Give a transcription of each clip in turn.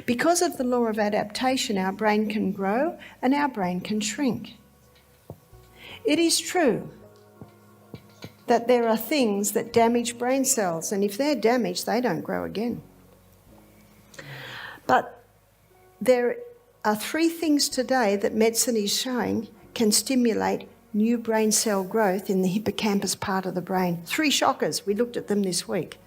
Because of the law of adaptation, our brain can grow and our brain can shrink. It is true that there are things that damage brain cells, and if they're damaged, they don't grow again. But there are 3 things today that medicine is showing can stimulate new brain cell growth in the hippocampus part of the brain. 3 shockers, we looked at them this week.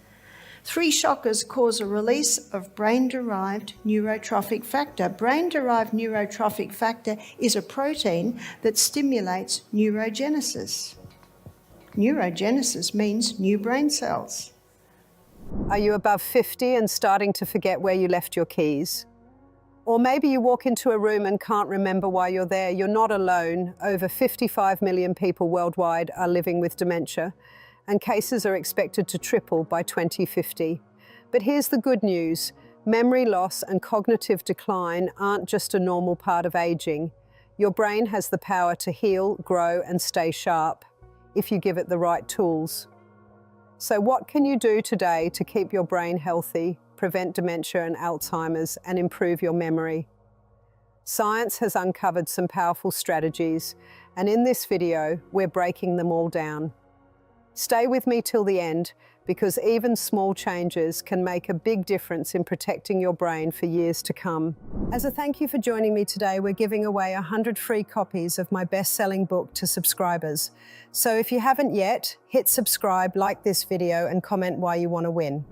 3 shockers cause a release of brain-derived neurotrophic factor. Brain-derived neurotrophic factor is a protein that stimulates neurogenesis. Neurogenesis means new brain cells. Are you above 50 and starting to forget where you left your keys? Or maybe you walk into a room and can't remember why you're there. You're not alone. Over 55 million people worldwide are living with dementia, and cases are expected to triple by 2050. But here's the good news. Memory loss and cognitive decline aren't just a normal part of aging. Your brain has the power to heal, grow, and stay sharp if you give it the right tools. So what can you do today to keep your brain healthy, prevent dementia and Alzheimer's, and improve your memory? Science has uncovered some powerful strategies, and in this video, we're breaking them all down. Stay with me till the end, because even small changes can make a big difference in protecting your brain for years to come. As a thank you for joining me today, we're giving away 100 free copies of my best-selling book to subscribers. So if you haven't yet, hit subscribe, like this video, and comment why you want to win.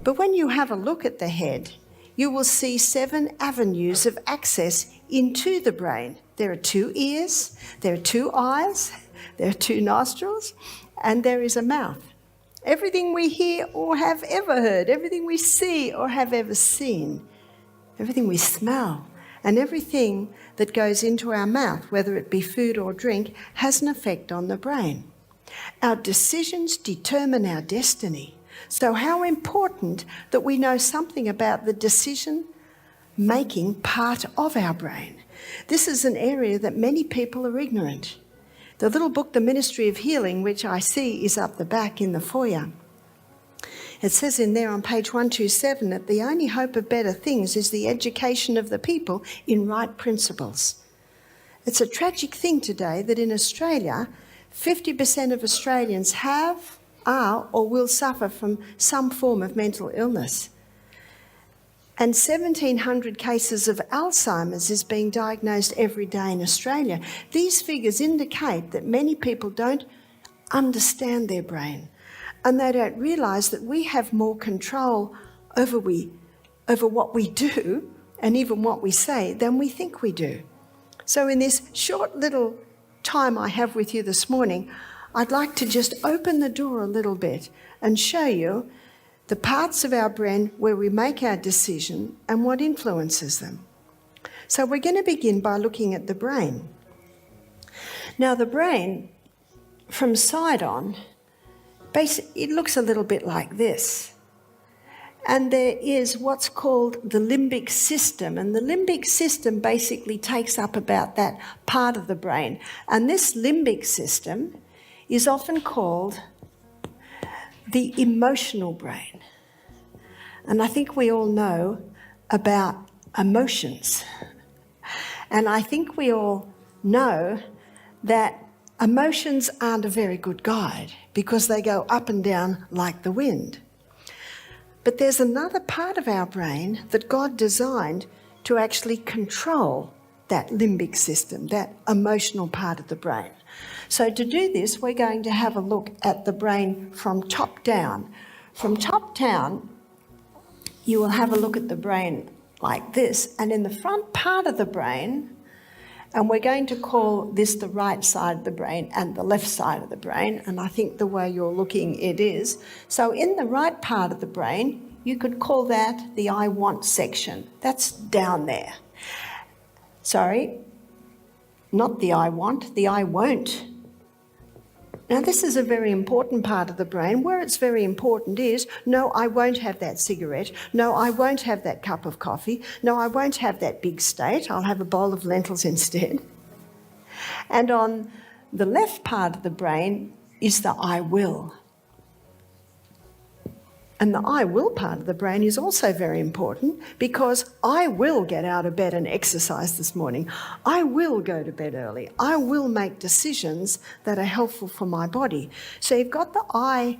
But when you have a look at the head, you will see 7 avenues of access into the brain. There are 2 ears, there are 2 eyes, there are 2 nostrils, and there is a mouth. Everything we hear or have ever heard, everything we see or have ever seen, everything we smell, and everything that goes into our mouth, whether it be food or drink, has an effect on the brain. Our decisions determine our destiny. So how important that we know something about the decision-making part of our brain. This is an area that many people are ignorant. The little book, The Ministry of Healing, which I see is up the back in the foyer, it says in there on page 127 that the only hope of better things is the education of the people in right principles. It's a tragic thing today that in Australia, 50% of Australians have, are, or will suffer from some form of mental illness. And 1,700 cases of Alzheimer's is being diagnosed every day in Australia. These figures indicate that many people don't understand their brain, and they don't realise that we have more control over what we do and even what we say than we think we do. So in this short little time I have with you this morning, I'd like to just open the door a little bit and show you the parts of our brain where we make our decision and what influences them. So we're going to begin by looking at the brain. Now the brain, from side on, it looks a little bit like this. And there is what's called the limbic system. And the limbic system basically takes up about that part of the brain. And this limbic system is often called the emotional brain. And I think we all know about emotions. And I think we all know that emotions aren't a very good guide because they go up and down like the wind. But there's another part of our brain that God designed to actually control that limbic system, that emotional part of the brain. So to do this, we're going to have a look at the brain from top down. From top down, you will have a look at the brain like this, and in the front part of the brain, and we're going to call this the right side of the brain and the left side of the brain, and I think the way you're looking it is. So in the right part of the brain, you could call that the I want section. That's down there. Sorry, not the I want, the I won't. Now this is a very important part of the brain. Where it's very important is, no, I won't have that cigarette. No, I won't have that cup of coffee. No, I won't have that big steak. I'll have a bowl of lentils instead. And on the left part of the brain is the I will. And the I will part of the brain is also very important, because I will get out of bed and exercise this morning. I will go to bed early. I will make decisions that are helpful for my body. So you've got the I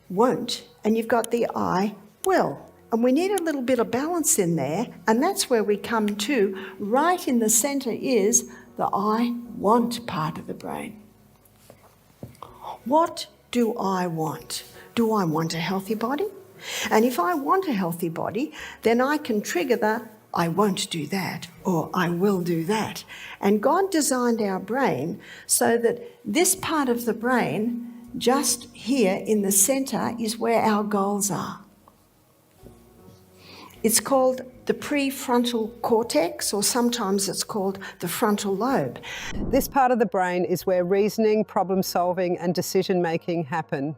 won't and you've got the I will. And we need a little bit of balance in there, and that's where we come to, right in the centre is the I want part of the brain. What do I want? Do I want a healthy body? And if I want a healthy body, then I can trigger the I won't do that, or I will do that. And God designed our brain so that this part of the brain, just here in the centre, is where our goals are. It's called the prefrontal cortex, or sometimes it's called the frontal lobe. This part of the brain is where reasoning, problem solving, and decision making happen.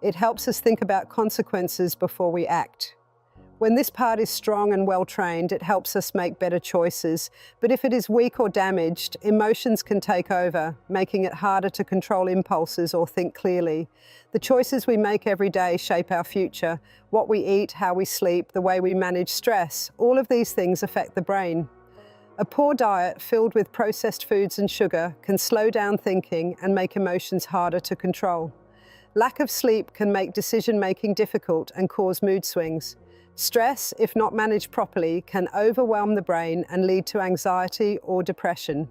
It helps us think about consequences before we act. When this part is strong and well trained, it helps us make better choices. But if it is weak or damaged, emotions can take over, making it harder to control impulses or think clearly. The choices we make every day shape our future. What we eat, how we sleep, the way we manage stress, all of these things affect the brain. A poor diet filled with processed foods and sugar can slow down thinking and make emotions harder to control. Lack of sleep can make decision-making difficult and cause mood swings. Stress, if not managed properly, can overwhelm the brain and lead to anxiety or depression.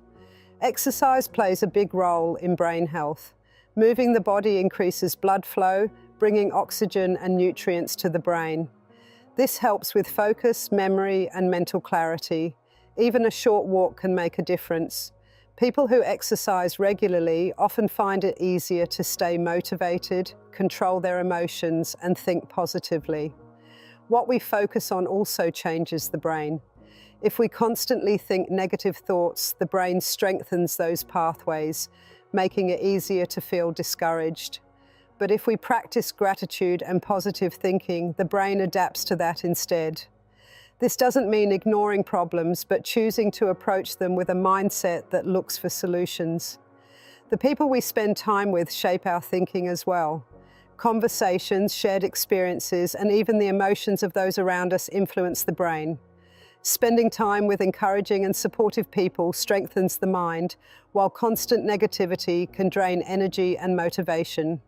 Exercise plays a big role in brain health. Moving the body increases blood flow, bringing oxygen and nutrients to the brain. This helps with focus, memory, and mental clarity. Even a short walk can make a difference. People who exercise regularly often find it easier to stay motivated, control their emotions, and think positively. What we focus on also changes the brain. If we constantly think negative thoughts, the brain strengthens those pathways, making it easier to feel discouraged. But if we practice gratitude and positive thinking, the brain adapts to that instead. This doesn't mean ignoring problems, but choosing to approach them with a mindset that looks for solutions. The people we spend time with shape our thinking as well. Conversations, shared experiences, and even the emotions of those around us influence the brain. Spending time with encouraging and supportive people strengthens the mind, while constant negativity can drain energy and motivation.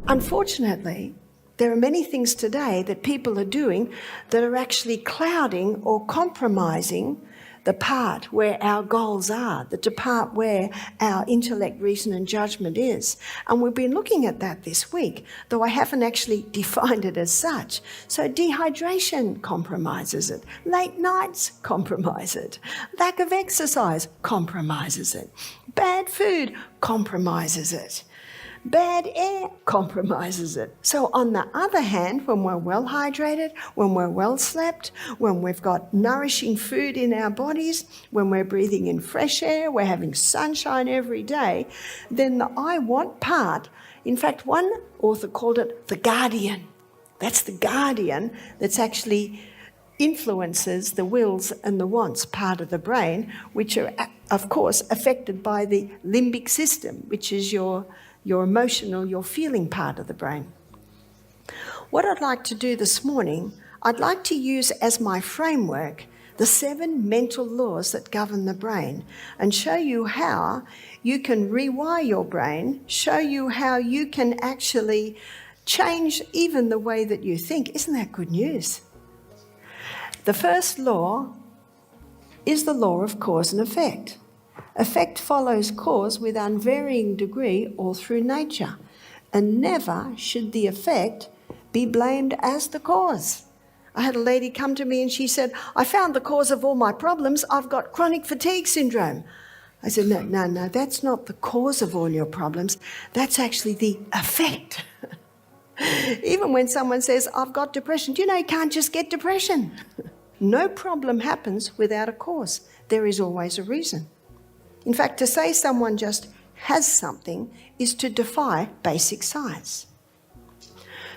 Unfortunately, there are many things today that people are doing that are actually clouding or compromising the part where our goals are, the part where our intellect, reason and judgment is. And we've been looking at that this week, though I haven't actually defined it as such. So dehydration compromises it, late nights compromise it, lack of exercise compromises it, bad food compromises it. Bad air compromises it. So on the other hand, when we're well hydrated, when we're well slept, when we've got nourishing food in our bodies, when we're breathing in fresh air, we're having sunshine every day, then the I want part, in fact, one author called it the guardian. That's the guardian that's actually influences the wills and the wants part of the brain, which are, of course, affected by the limbic system, which is your emotional, your feeling part of the brain. What I'd like to do this morning, I'd like to use as my framework the 7 mental laws that govern the brain and show you how you can rewire your brain, show you how you can actually change even the way that you think. Isn't that good news? The first law is the law of cause and effect. Effect follows cause with unvarying degree all through nature, and never should the effect be blamed as the cause. I had a lady come to me and she said, I found the cause of all my problems. I've got chronic fatigue syndrome. I said, no, that's not the cause of all your problems. That's actually the effect. Even when someone says, I've got depression, do you know you can't just get depression? No problem happens without a cause. There is always a reason. In fact, to say someone just has something is to defy basic science.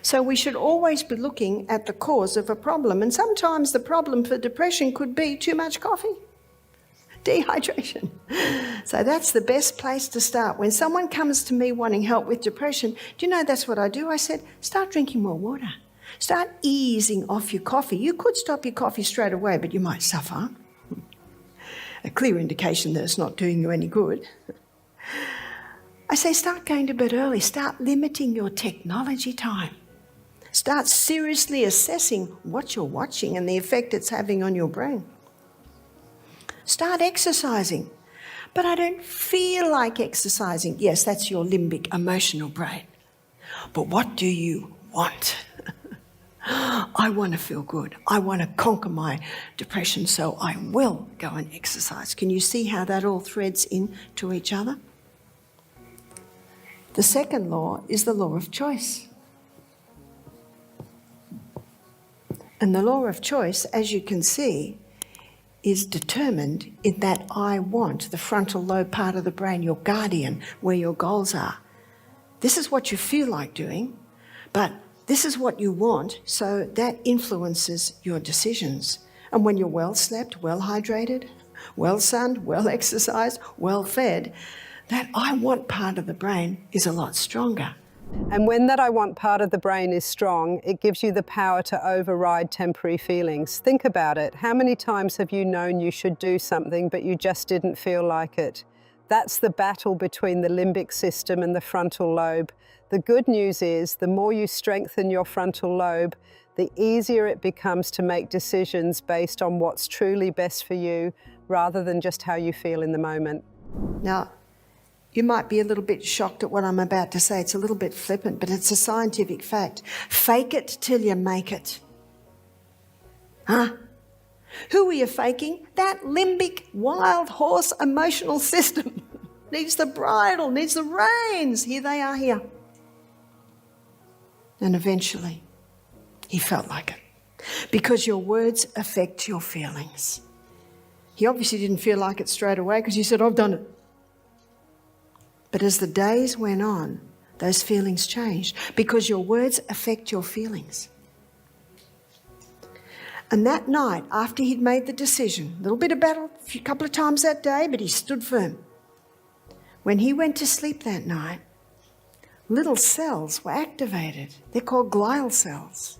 So we should always be looking at the cause of a problem. And sometimes the problem for depression could be too much coffee, dehydration. So that's the best place to start. When someone comes to me wanting help with depression, do you know that's what I do? I said, start drinking more water. Start easing off your coffee. You could stop your coffee straight away, but you might suffer. A clear indication that it's not doing you any good. I say start going to bed early. Start limiting your technology time. Start seriously assessing what you're watching and the effect it's having on your brain. Start exercising. But I don't feel like exercising. Yes, that's your limbic emotional brain. But what do you want? I want to feel good. I want to conquer my depression, so I will go and exercise. Can you see how that all threads into each other? The second law is the law of choice. And the law of choice, as you can see, is determined in that I want, the frontal lobe part of the brain, your guardian, where your goals are. This is what you feel like doing, but this is what you want, so that influences your decisions. And when you're well slept, well hydrated, well sunned, well exercised, well fed, that I want part of the brain is a lot stronger. And when that I want part of the brain is strong, it gives you the power to override temporary feelings. Think about it. How many times have you known you should do something, but you just didn't feel like it? That's the battle between the limbic system and the frontal lobe. The good news is the more you strengthen your frontal lobe, the easier it becomes to make decisions based on what's truly best for you, rather than just how you feel in the moment. Now, you might be a little bit shocked at what I'm about to say. It's a little bit flippant, but it's a scientific fact. Fake it till you make it. Huh? Who are you faking? That limbic, wild horse emotional system. Needs the bridle, needs the reins. Here they are here. And eventually, he felt like it. Because your words affect your feelings. He obviously didn't feel like it straight away because he said, I've done it. But as the days went on, those feelings changed because your words affect your feelings. And that night, after he'd made the decision, a little bit of battle, a couple of times that day, but he stood firm. When he went to sleep that night, little cells were activated. They're called glial cells.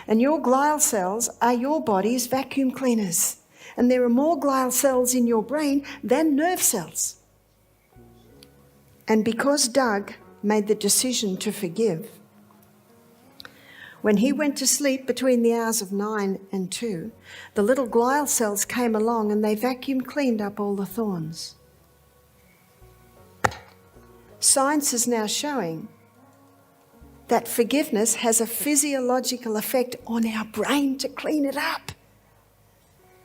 And your glial cells are your body's vacuum cleaners. And there are more glial cells in your brain than nerve cells. And because Doug made the decision to forgive, when he went to sleep between the hours of 9 and 2, the little glial cells came along and they vacuum cleaned up all the thorns. Science is now showing that forgiveness has a physiological effect on our brain to clean it up.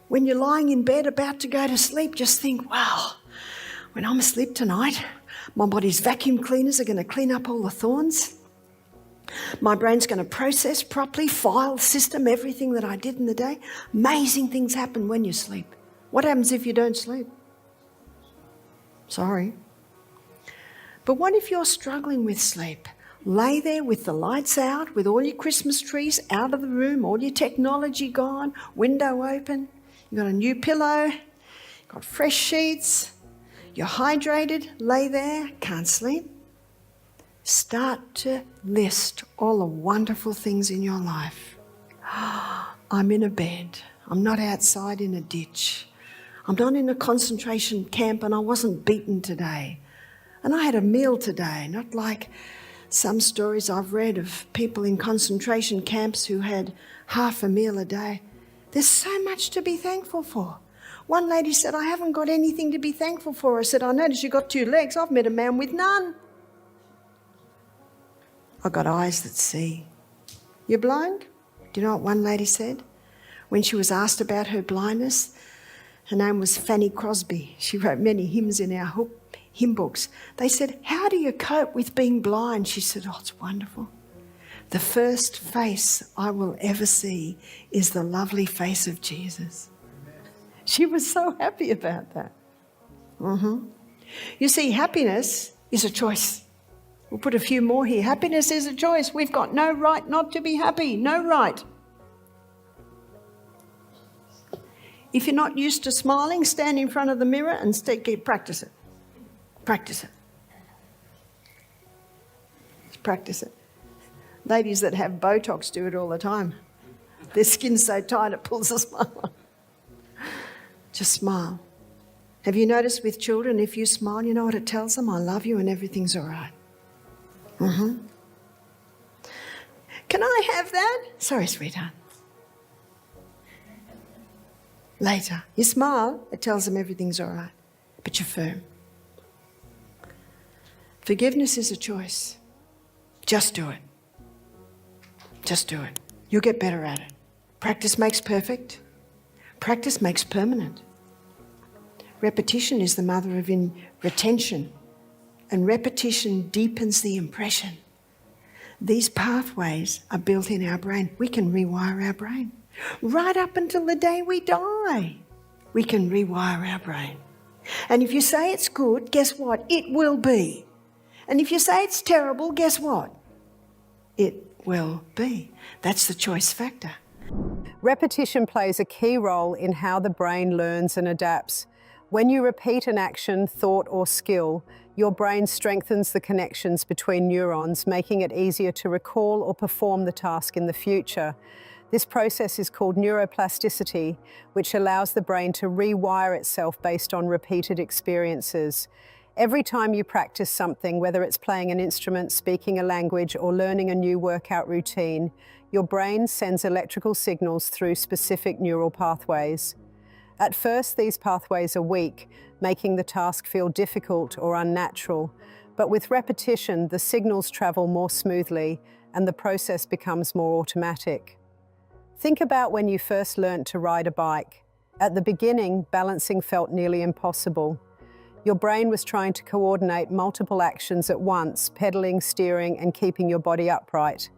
When you're lying in bed about to go to sleep, just think, wow, when I'm asleep tonight, my body's vacuum cleaners are going to clean up all the thorns. My brain's going to process properly, file system, everything that I did in the day. Amazing things happen when you sleep. What happens if you don't sleep? Sorry. But what if you're struggling with sleep? Lay there with the lights out, with all your Christmas trees out of the room, all your technology gone, window open. You've got a new pillow, you've got fresh sheets, you're hydrated, lay there, can't sleep. Start to list all the wonderful things in your life. I'm in a bed. I'm not outside in a ditch. I'm not in a concentration camp and I wasn't beaten today. And I had a meal today, not like some stories I've read of people in concentration camps who had half a meal a day. There's so much to be thankful for. One lady said, I haven't got anything to be thankful for. I said, I noticed you got 2 legs. I've met a man with none. I've got eyes that see. You're blind? Do you know what one lady said? When she was asked about her blindness, her name was Fanny Crosby. She wrote many hymns in our hymn books. They said, how do you cope with being blind? She said, oh, it's wonderful. The first face I will ever see is the lovely face of Jesus. She was so happy about that. You see, happiness is a choice. We'll put a few more here. Happiness is a choice. We've got no right not to be happy. No right. If you're not used to smiling, stand in front of the mirror and practice it. Practice it. Practice it. Ladies that have Botox do it all the time. Their skin's so tight it pulls a smile. Just smile. Have you noticed with children, if you smile, you know what it tells them? I love you and everything's all right. Can I have that? Sorry, sweetheart. Later. You smile, it tells them everything's all right. But you're firm. Forgiveness is a choice. Just do it. Just do it. You'll get better at it. Practice makes perfect. Practice makes permanent. Repetition is the mother of retention, and repetition deepens the impression. These pathways are built in our brain. We can rewire our brain. Right up until the day we die, we can rewire our brain. And if you say it's good, guess what? It will be. And if you say it's terrible, guess what? It will be. That's the choice factor. Repetition plays a key role in how the brain learns and adapts. When you repeat an action, thought, or skill, your brain strengthens the connections between neurons, making it easier to recall or perform the task in the future. This process is called neuroplasticity, which allows the brain to rewire itself based on repeated experiences. Every time you practice something, whether it's playing an instrument, speaking a language, or learning a new workout routine, your brain sends electrical signals through specific neural pathways. At first, these pathways are weak, making the task feel difficult or unnatural. But with repetition, the signals travel more smoothly and the process becomes more automatic. Think about when you first learned to ride a bike. At the beginning, balancing felt nearly impossible. Your brain was trying to coordinate multiple actions at once, pedaling, steering, and keeping your body upright.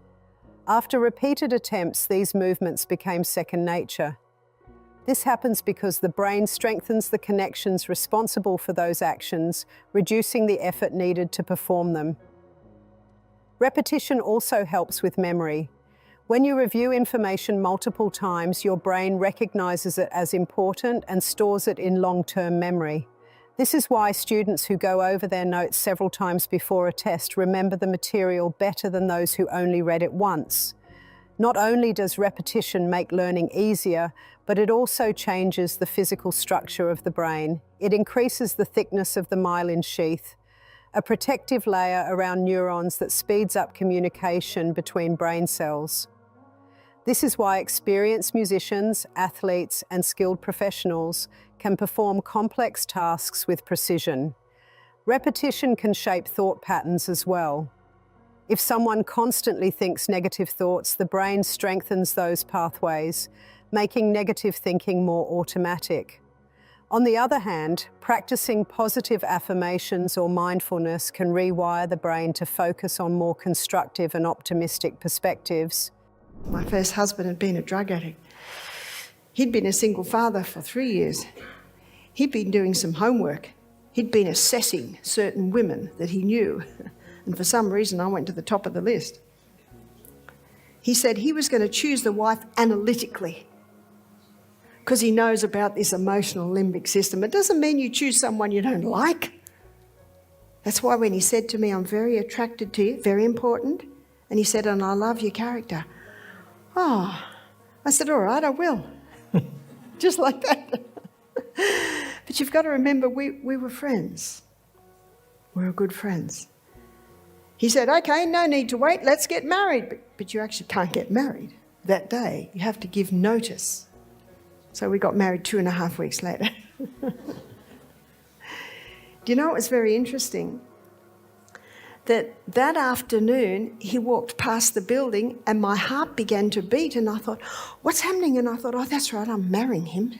After repeated attempts, these movements became second nature. This happens because the brain strengthens the connections responsible for those actions, reducing the effort needed to perform them. Repetition also helps with memory. When you review information multiple times, your brain recognizes it as important and stores it in long-term memory. This is why students who go over their notes several times before a test remember the material better than those who only read it once. Not only does repetition make learning easier, but it also changes the physical structure of the brain. It increases the thickness of the myelin sheath, a protective layer around neurons that speeds up communication between brain cells. This is why experienced musicians, athletes, and skilled professionals can perform complex tasks with precision. Repetition can shape thought patterns as well. If someone constantly thinks negative thoughts, the brain strengthens those pathways, making negative thinking more automatic. On the other hand, practicing positive affirmations or mindfulness can rewire the brain to focus on more constructive and optimistic perspectives. My first husband had been a drug addict. He'd been a single father for 3 years. He'd been doing some homework. He'd been assessing certain women that he knew. And for some reason, I went to the top of the list. He said he was going to choose the wife analytically because he knows about this emotional limbic system. It doesn't mean you choose someone you don't like. That's why when he said to me, I'm very attracted to you, very important, and he said, and I love your character. Oh, I said, all right, I will. Just like that. But you've got to remember, we were friends. We were good friends. He said, okay, no need to wait, let's get married. But you actually can't get married that day. You have to give notice. So we got married 2.5 weeks later. Do you know, it was very interesting that afternoon he walked past the building and my heart began to beat and I thought, what's happening? And I thought, oh, that's right, I'm marrying him.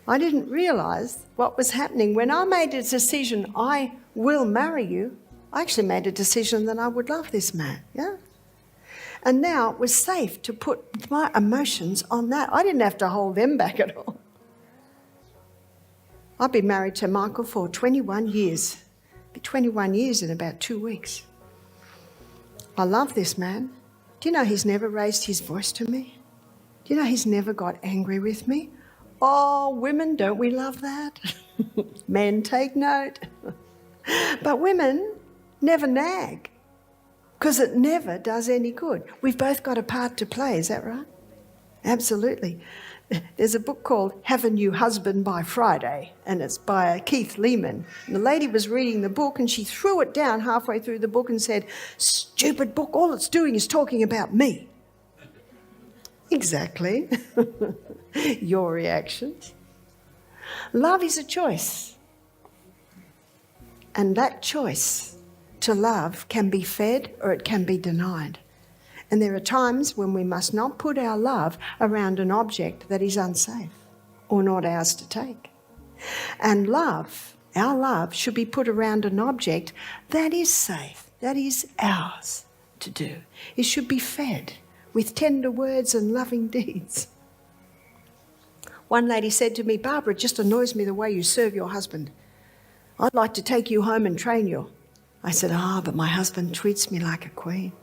I didn't realise what was happening. When I made a decision, I will marry you, I actually made a decision that I would love this man, yeah? And now it was safe to put my emotions on that. I didn't have to hold them back at all. I've been married to Michael for 21 years. It'll be 21 years in about 2 weeks. I love this man. Do you know he's never raised his voice to me? Do you know he's never got angry with me? Oh, women, don't we love that? Men, take note. But women never nag. because it never does any good. We've both got a part to play, is that right? Absolutely. There's a book called Have a New Husband by Friday, and it's by Keith Lehman. And the lady was reading the book and she threw it down halfway through the book and said, "Stupid book, all it's doing is talking about me." Exactly. Your reactions. Love is a choice. And that choice to love can be fed or it can be denied. And there are times when we must not put our love around an object that is unsafe or not ours to take. And love, our love, should be put around an object that is safe, that is ours to do. It should be fed with tender words and loving deeds. One lady said to me, "Barbara, it just annoys me the way you serve your husband. I'd like to take you home and train you." I said, "But my husband treats me like a queen."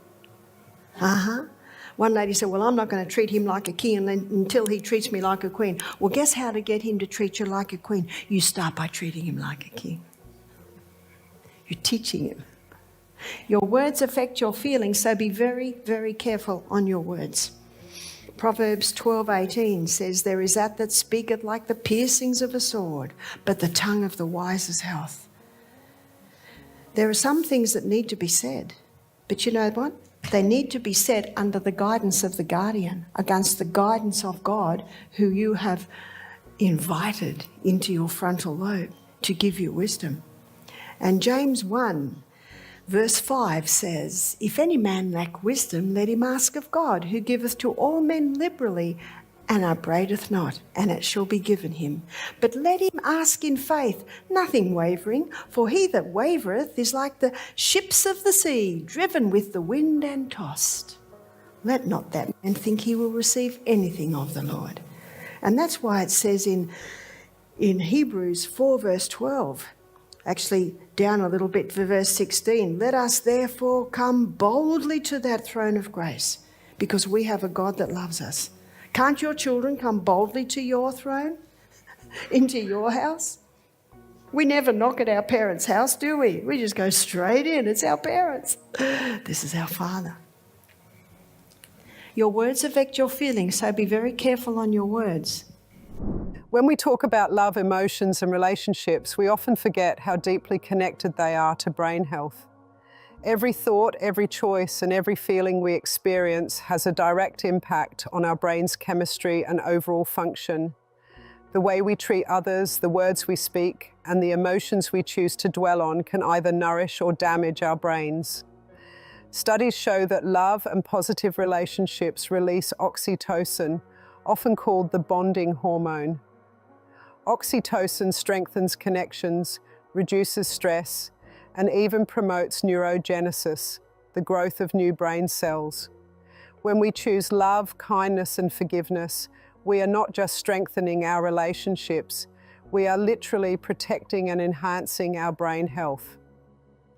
One lady said, "Well, I'm not going to treat him like a king until he treats me like a queen." Well, guess how to get him to treat you like a queen? You start by treating him like a king. You're teaching him. Your words affect your feelings, so be very, very careful on your words. Proverbs 12:18 says, "There is that speaketh like the piercings of a sword, but the tongue of the wise is health." There are some things that need to be said, but you know what? They need to be said under the guidance of the guardian, against the guidance of God, who you have invited into your frontal lobe to give you wisdom. And James 1 verse 5 says, "If any man lack wisdom, let him ask of God, who giveth to all men liberally and upbraideth not, and it shall be given him. But let him ask in faith, nothing wavering, for he that wavereth is like the ships of the sea, driven with the wind and tossed. Let not that man think he will receive anything of the Lord." And that's why it says in Hebrews 4 verse 12, actually down a little bit for verse 16, "Let us therefore come boldly to that throne of grace, because we have a God that loves us." Can't your children come boldly to your throne, into your house? We never knock at our parents' house, do we? We just go straight in. It's our parents. This is our Father. Your words affect your feelings, so be very careful on your words. When we talk about love, emotions, and relationships, we often forget how deeply connected they are to brain health. Every thought, every choice, and every feeling we experience has a direct impact on our brain's chemistry and overall function. The way we treat others, the words we speak, and the emotions we choose to dwell on can either nourish or damage our brains. Studies show that love and positive relationships release oxytocin, often called the bonding hormone. Oxytocin strengthens connections, reduces stress, and even promotes neurogenesis, the growth of new brain cells. When we choose love, kindness, and forgiveness, we are not just strengthening our relationships, we are literally protecting and enhancing our brain health.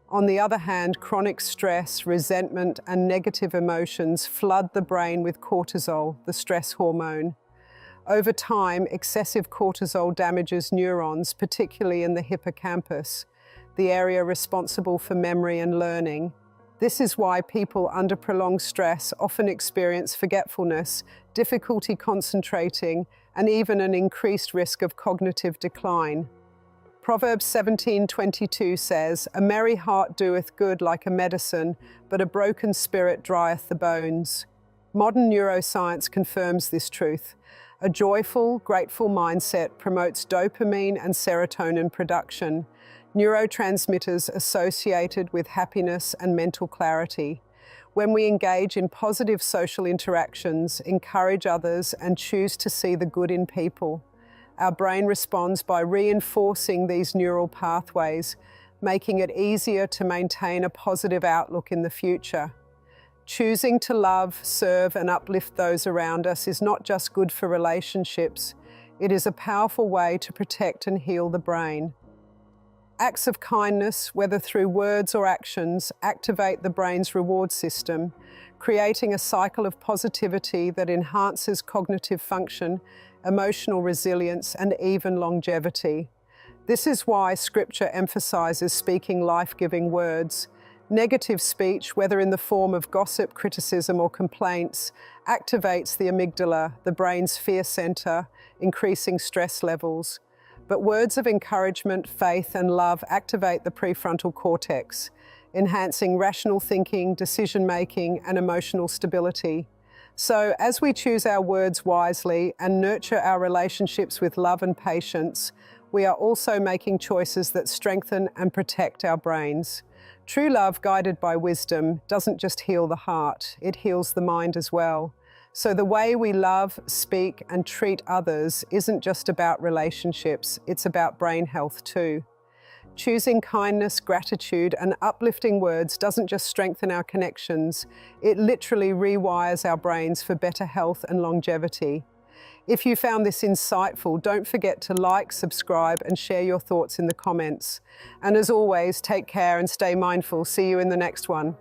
On the other hand, chronic stress, resentment, and negative emotions flood the brain with cortisol, the stress hormone. Over time, excessive cortisol damages neurons, particularly in the hippocampus, the area responsible for memory and learning. This is why people under prolonged stress often experience forgetfulness, difficulty concentrating, and even an increased risk of cognitive decline. Proverbs 17:22 says, "A merry heart doeth good like a medicine, but a broken spirit drieth the bones." Modern neuroscience confirms this truth. A joyful, grateful mindset promotes dopamine and serotonin production, neurotransmitters associated with happiness and mental clarity. When we engage in positive social interactions, encourage others, and choose to see the good in people, our brain responds by reinforcing these neural pathways, making it easier to maintain a positive outlook in the future. Choosing to love, serve, and uplift those around us is not just good for relationships, it is a powerful way to protect and heal the brain. Acts of kindness, whether through words or actions, activate the brain's reward system, creating a cycle of positivity that enhances cognitive function, emotional resilience, and even longevity. This is why Scripture emphasizes speaking life-giving words. Negative speech, whether in the form of gossip, criticism, or complaints, activates the amygdala, the brain's fear center, increasing stress levels. But words of encouragement, faith, and love activate the prefrontal cortex, enhancing rational thinking, decision-making, and emotional stability. So, as we choose our words wisely and nurture our relationships with love and patience, we are also making choices that strengthen and protect our brains. True love, guided by wisdom, doesn't just heal the heart, it heals the mind as well. So the way we love, speak, and treat others isn't just about relationships, it's about brain health too. Choosing kindness, gratitude, and uplifting words doesn't just strengthen our connections, it literally rewires our brains for better health and longevity. If you found this insightful, don't forget to like, subscribe, and share your thoughts in the comments. And as always, take care and stay mindful. See you in the next one.